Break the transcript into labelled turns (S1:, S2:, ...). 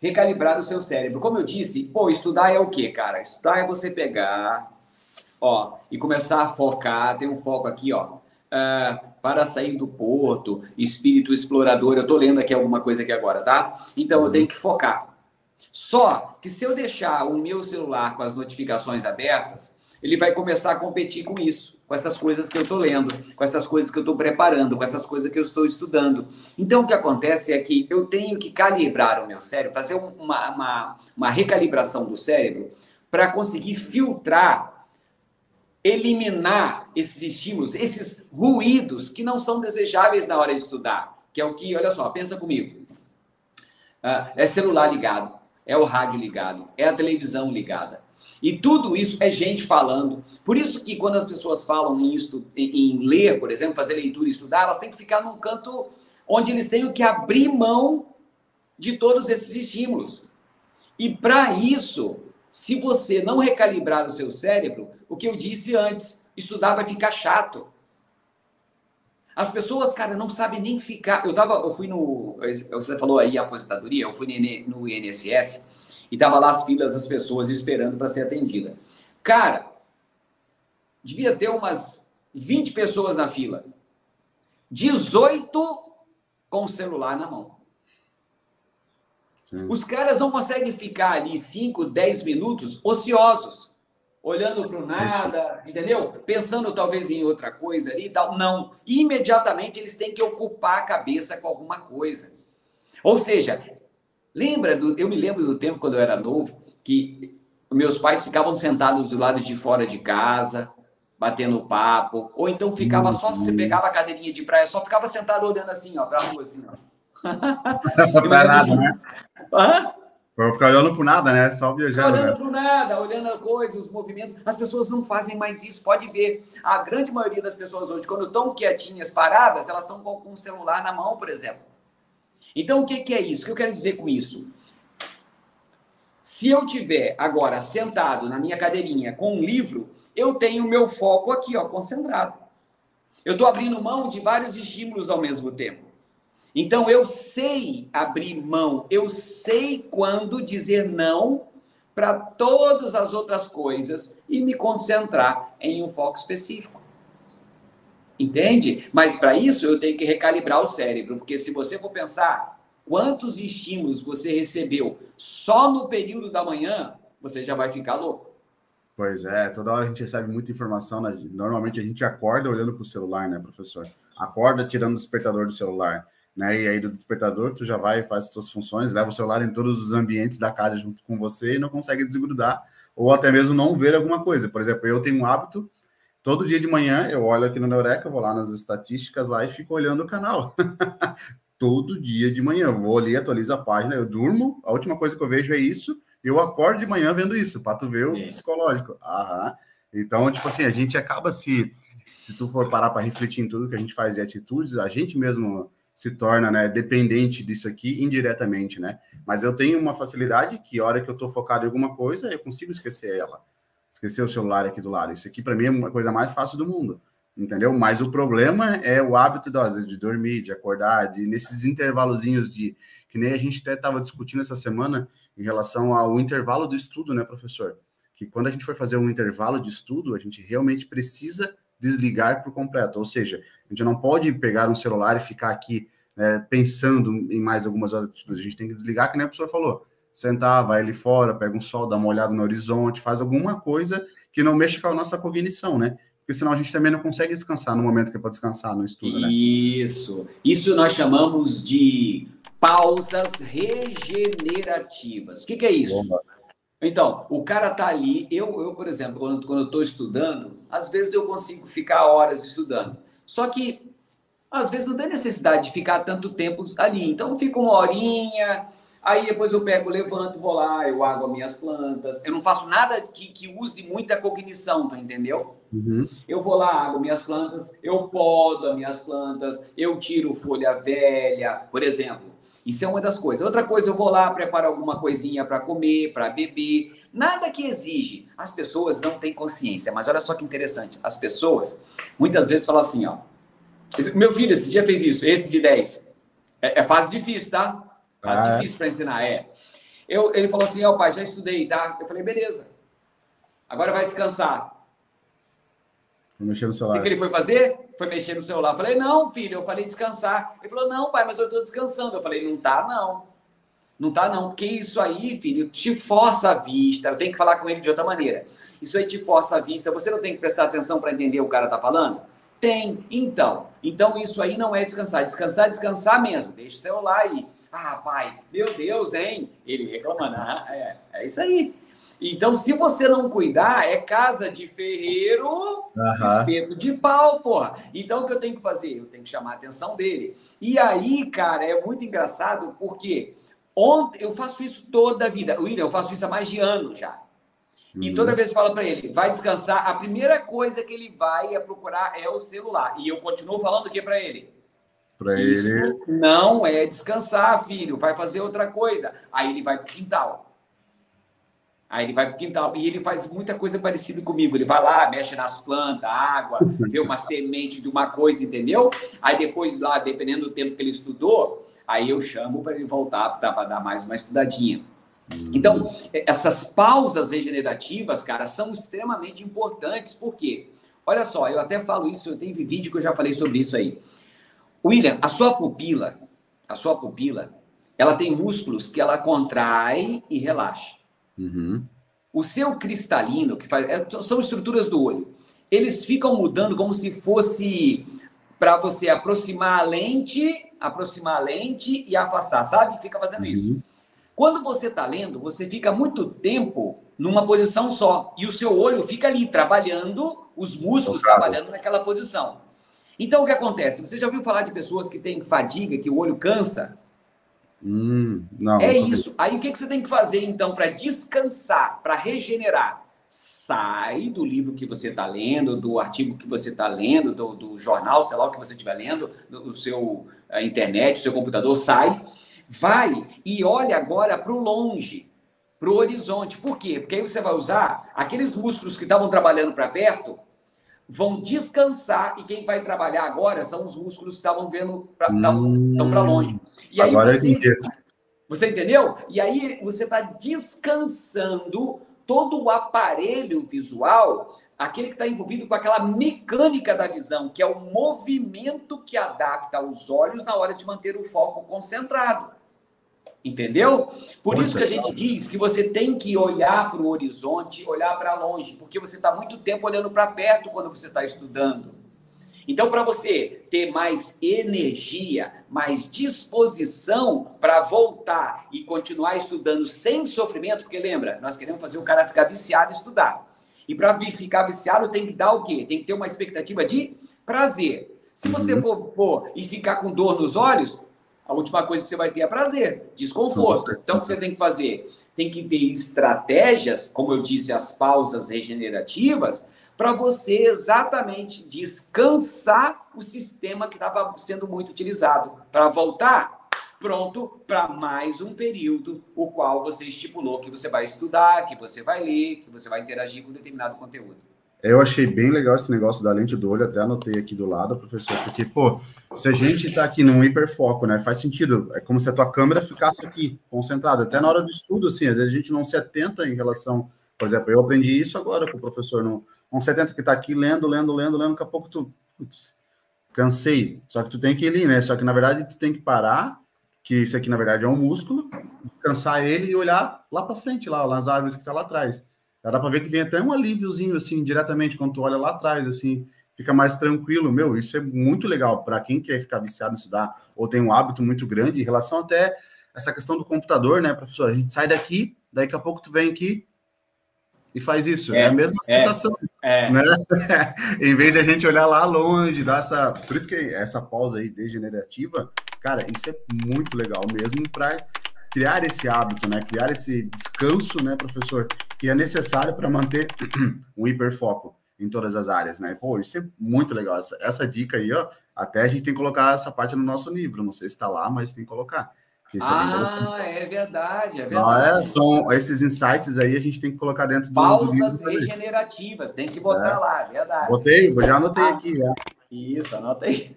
S1: recalibrar o seu cérebro. Como eu disse, pô, estudar é o quê, cara? Estudar é você pegar, ó, e começar a focar, tem um foco aqui, ó. Para sair do porto, espírito explorador. Eu tô lendo aqui alguma coisa aqui agora, tá? Então eu tenho que focar. Só que se eu deixar o meu celular com as notificações abertas, ele vai começar a competir com isso, com essas coisas que eu estou lendo, com essas coisas que eu estou preparando, com essas coisas que eu estou estudando. Então, o que acontece é que eu tenho que calibrar o meu cérebro, fazer uma recalibração do cérebro para conseguir filtrar, eliminar esses estímulos, esses ruídos que não são desejáveis na hora de estudar. Que é o que, olha só, pensa comigo. É celular ligado, é o rádio ligado, é a televisão ligada. E tudo isso é gente falando. Por isso que quando as pessoas falam em ler, por exemplo, fazer leitura e estudar, elas têm que ficar num canto onde eles tenham que abrir mão de todos esses estímulos. E para isso, se você não recalibrar o seu cérebro, o que eu disse antes, estudar vai ficar chato. As pessoas, cara, não sabem nem ficar... Eu fui no... Você falou aí aposentadoria, eu fui no INSS e tava lá as filas das pessoas esperando para ser atendida. Cara, devia ter umas 20 pessoas na fila. 18 com o celular na mão. Sim. Os caras não conseguem ficar ali 5, 10 minutos ociosos, olhando para o nada, entendeu? Pensando talvez em outra coisa ali e tal. Não. Imediatamente eles têm que ocupar a cabeça com alguma coisa. Ou seja, eu me lembro do tempo quando eu era novo, que meus pais ficavam sentados do lado de fora de casa, batendo papo, ou então ficava só, você pegava a cadeirinha de praia, só ficava sentado olhando assim, ó, pra rua, assim, ó.
S2: Pra nada, né? Pra ficar olhando pro nada, né? Só viajando.
S1: Olhando pro nada, olhando a coisa, os movimentos. As pessoas não fazem mais isso, pode ver. A grande maioria das pessoas hoje, quando estão quietinhas, paradas, elas estão com o celular na mão, por exemplo. Então, o que é isso? O que eu quero dizer com isso? Se eu tiver agora sentado na minha cadeirinha com um livro, eu tenho o meu foco aqui, ó, concentrado. Eu estou abrindo mão de vários estímulos ao mesmo tempo. Então, eu sei abrir mão, eu sei quando dizer não para todas as outras coisas e me concentrar em um foco específico. Entende? Mas para isso eu tenho que recalibrar o cérebro, porque se você for pensar quantos estímulos você recebeu só no período da manhã, você já vai ficar louco.
S2: Pois é, toda hora a gente recebe muita informação, né? Normalmente a gente acorda olhando para o celular, né, professor? Acorda tirando o despertador do celular, né? E aí do despertador tu já vai, faz as tuas funções, leva o celular em todos os ambientes da casa junto com você e não consegue desgrudar, ou até mesmo não ver alguma coisa. Por exemplo, eu tenho um hábito. Todo dia de manhã eu olho aqui no Neureka, vou lá nas estatísticas lá e fico olhando o canal. Todo dia de manhã, eu vou ali, atualizo a página, eu durmo, a última coisa que eu vejo é isso, eu acordo de manhã vendo isso, para tu ver o psicológico. Aham. Então, tipo assim, a gente acaba se tu for parar para refletir em tudo que a gente faz de atitudes, a gente mesmo se torna, né, dependente disso aqui indiretamente, né? Mas eu tenho uma facilidade que a hora que eu tô focado em alguma coisa, eu consigo esquecer ela. Esquecer o celular aqui do lado. Isso aqui, para mim, é uma coisa mais fácil do mundo, entendeu? Mas o problema é o hábito, às vezes, de dormir, de acordar, nesses intervalozinhos que nem a gente até estava discutindo essa semana em relação ao intervalo do estudo, né, professor? Que quando a gente for fazer um intervalo de estudo, a gente realmente precisa desligar por completo. Ou seja, a gente não pode pegar um celular e ficar aqui pensando em mais algumas atitudes. A gente tem que desligar, que nem a professora falou. Sentar, vai ali fora, pega um sol, dá uma olhada no horizonte, faz alguma coisa que não mexa com a nossa cognição, né? Porque senão a gente também não consegue descansar no momento que é para descansar no estudo, né?
S1: Isso nós chamamos de pausas regenerativas. O que é isso? Bomba. Então, o cara tá ali, eu por exemplo, quando eu estou estudando, às vezes eu consigo ficar horas estudando. Só que, às vezes, não tem necessidade de ficar tanto tempo ali. Então, fica uma horinha... Aí depois eu pego, levanto, vou lá, eu águo as minhas plantas. Eu não faço nada que use muita cognição, tu entendeu?
S2: Uhum.
S1: Eu vou lá, águo minhas plantas, eu podo as minhas plantas, eu tiro folha velha, por exemplo. Isso é uma das coisas. Outra coisa, eu vou lá, preparo alguma coisinha para comer, para beber. Nada que exige. As pessoas não têm consciência, mas olha só que interessante. As pessoas, muitas vezes, falam assim, ó. Meu filho, esse dia fez isso, esse de 10. É fase difícil, tá? Fase difícil para ensinar, Ele falou assim, ó, pai, já estudei, tá? Eu falei, beleza. Agora vai descansar.
S2: Foi mexer no
S1: O
S2: celular.
S1: que ele foi fazer? Foi mexer no celular. Eu falei, não, filho, eu falei descansar. Ele falou, não, pai, mas eu tô descansando. Eu falei, não tá, não. Não tá, não, porque isso aí, filho, te força a vista. Eu tenho que falar com ele de outra maneira. Isso aí te força a vista. Você não tem que prestar atenção para entender o que o cara tá falando? Tem. Então isso aí não é descansar. Descansar é descansar mesmo. Deixa o celular aí. Ah, pai, meu Deus, hein? Ele reclamando. Ah, é isso aí. Então, se você não cuidar, é casa de ferreiro, espeto de pau, porra. Então, o que eu tenho que fazer? Eu tenho que chamar a atenção dele. E aí, cara, é muito engraçado, porque ontem eu faço isso toda a vida. William, eu faço isso há mais de ano já. E toda vez que eu falo para ele, vai descansar, a primeira coisa que ele vai procurar é o celular. E eu continuo falando o que para ele? Isso não é descansar, filho. Vai fazer outra coisa. Aí ele vai pro quintal. E ele faz muita coisa parecida comigo. Ele vai lá, mexe nas plantas, água, vê uma semente de uma coisa, entendeu? Aí depois lá, dependendo do tempo que ele estudou, aí eu chamo para ele voltar para dar mais uma estudadinha. Então, essas pausas regenerativas, cara, são extremamente importantes. Por quê? Olha só, eu até falo isso, eu tenho vídeo que eu já falei sobre isso aí. William, a sua pupila, ela tem músculos que ela contrai e relaxa. O seu cristalino, que faz, são estruturas do olho, eles ficam mudando como se fosse para você aproximar a lente e afastar, sabe? Fica fazendo isso. Quando você está lendo, você fica muito tempo numa posição só. E o seu olho fica ali, trabalhando, os músculos trabalhando naquela posição. Então, o que acontece? Você já ouviu falar de pessoas que têm fadiga, que o olho cansa?
S2: Não.
S1: É isso. Aí, o que você tem que fazer, então, para descansar, para regenerar? Sai do livro que você está lendo, do artigo que você está lendo, do jornal, sei lá o que você estiver lendo, do seu internet, do seu computador, sai. Vai e olha agora para o longe, para o horizonte. Por quê? Porque aí você vai usar aqueles músculos que estavam trabalhando para perto, vão descansar e quem vai trabalhar agora são os músculos que estavam vendo estão para longe. E aí você entendeu? E aí você está descansando todo o aparelho visual, aquele que está envolvido com aquela mecânica da visão, que é o movimento que adapta os olhos na hora de manter o foco concentrado. Entendeu? Por isso que a gente diz que você tem que olhar para o horizonte, olhar para longe, porque você está muito tempo olhando para perto quando você está estudando. Então, para você ter mais energia, mais disposição para voltar e continuar estudando sem sofrimento, porque lembra, nós queremos fazer o cara ficar viciado em estudar. E para ficar viciado tem que dar o quê? Tem que ter uma expectativa de prazer. Se você for e ficar com dor nos olhos, a última coisa que você vai ter é prazer, desconforto. Então, o que você tem que fazer? Tem que ter estratégias, como eu disse, as pausas regenerativas, para você exatamente descansar o sistema que estava sendo muito utilizado. Para voltar, pronto, para mais um período, o qual você estipulou que você vai estudar, que você vai ler, que você vai interagir com determinado conteúdo.
S2: Eu achei bem legal esse negócio da lente do olho, até anotei aqui do lado, professor, porque, pô, se a gente está aqui num hiperfoco, né, faz sentido, é como se a tua câmera ficasse aqui, concentrada, até na hora do estudo, assim, às vezes a gente não se atenta em relação, por exemplo, eu aprendi isso agora com o professor, não se atenta que tá aqui lendo, daqui a pouco tu, putz, cansei, só que tu tem que ir ali, né, só que na verdade tu tem que parar, que isso aqui na verdade é um músculo, descansar ele e olhar lá para frente, lá nas árvores que tá lá atrás. Dá para ver que vem até um alíviozinho, assim, diretamente, quando tu olha lá atrás, assim, fica mais tranquilo. Meu, isso é muito legal para quem quer ficar viciado em estudar ou tem um hábito muito grande em relação até essa questão do computador, né, professor? A gente sai daqui, daqui a pouco tu vem aqui e faz isso. É a mesma sensação, né? Em vez de a gente olhar lá longe, dar essa... Por isso que essa pausa aí degenerativa, cara, isso é muito legal mesmo para criar esse hábito, né? Criar esse descanso, né, professor, que é necessário para manter um hiperfoco em todas as áreas, né? Pô, isso é muito legal. Essa dica aí, ó, até a gente tem que colocar essa parte no nosso livro. Não sei se está lá, mas tem que colocar.
S1: É verdade, é verdade.
S2: São esses insights aí, a gente tem que colocar dentro
S1: do livro. Pausas regenerativas, tem que botar lá, é verdade.
S2: Já anotei aqui, já.
S1: Isso, anota aí.